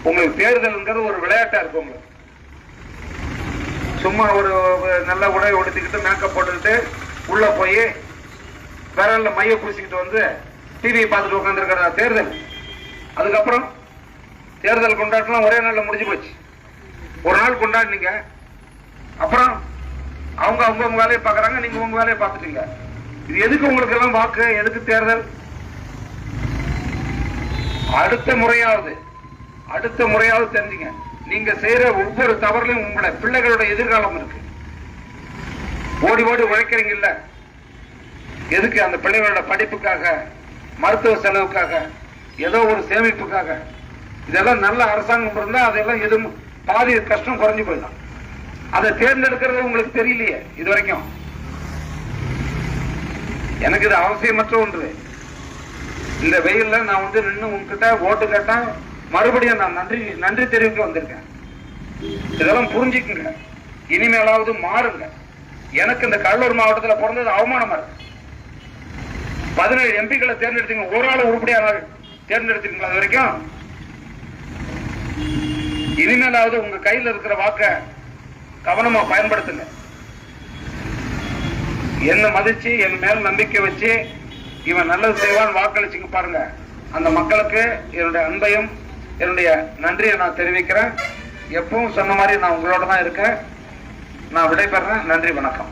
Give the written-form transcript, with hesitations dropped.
உங்களுக்கு தேர்தல்ங்கிறது ஒரு விளையாட்டா இருக்கு. உங்களுக்கு சும்மா ஒரு நல்ல உடை உடுத்திக்கிட்டு மேக்கப் போட்டுக்கிட்டு உள்ள போய் விரல்ல மைய பூசிக்கிட்டு வந்து டிவியை பார்த்துட்டு உட்காந்துருக்கிற தேர்தல். அதுக்கப்புறம் தேர்தல் கொண்டாட்டலாம் ஒரே நாள்ல முடிஞ்சு போச்சு. ஒரு நாள் கொண்டாடினீங்க, அப்புறம் அவங்க அவங்க உங்க வேலையை பார்க்கறாங்க, நீங்க உங்க வேலையை பார்த்துட்டீங்க. இது எதுக்கு உங்களுக்கு எல்லாம் வாக்கு? எதுக்கு தேர்தல்? அடுத்த முறையாவது தெரிஞ்சுங்க, நீங்க செய்யற ஒவ்வொரு தவறுலையும் உங்களோட பிள்ளைகளோட எதிர்காலம் இருக்கு. ஓடி ஓடி உழைக்கிறீங்க இல்ல, எதுக்கு? அந்த பிள்ளைகளோட படிப்புக்காக, மருத்துவ செலவுக்காக, ஏதோ ஒரு சேமிப்புக்காக. இதெல்லாம் நல்ல அரசாங்கம் இருந்தா அதெல்லாம் எதுவும் பாதி கஷ்டம் குறைஞ்சு போயிடும். அதை தேர்ந்தெடுக்கிறது உங்களுக்கு தெரியலையே இது வரைக்கும். எனக்கு இது அவசியமற்ற ஒன்று. இந்த வெயில்ல நான் வந்து நின்று உங்ககிட்ட ஓட்டு கேட்டா மறுபடியும் நான் நன்றி தெரிவிக்க வந்திருக்கேன். இதெல்லாம் புரிஞ்சுக்குங்க, இனிமேலாவது மாறுங்க. எனக்கு இந்த கடலூர் மாவட்டத்தில் பிறந்தது அவமானமா இருக்கு. 17 எம்பிக்களை தேர்ந்தெடுத்தீங்க, ஒரு ஆள் உருப்படியாக தேர்ந்தெடுத்தீங்களா அது வரைக்கும்? இனிமேலாவது உங்க கையில் இருக்கிற வாக்க கவனமா பயன்படுத்துங்க. என்ன மதிச்சு என் மேல் நம்பிக்கை வச்சு இவன் நல்லது செய்வான் வாக்களிச்சுங்க பாருங்க. அந்த மக்களுக்கு என்னுடைய அன்பையும் என்னுடைய நன்றியை நான் தெரிவிக்கிறேன். எப்பவும் சொன்ன மாதிரி நான் உங்களோட தான் இருக்கேன். நான் விடைபெறேன். நன்றி, வணக்கம்.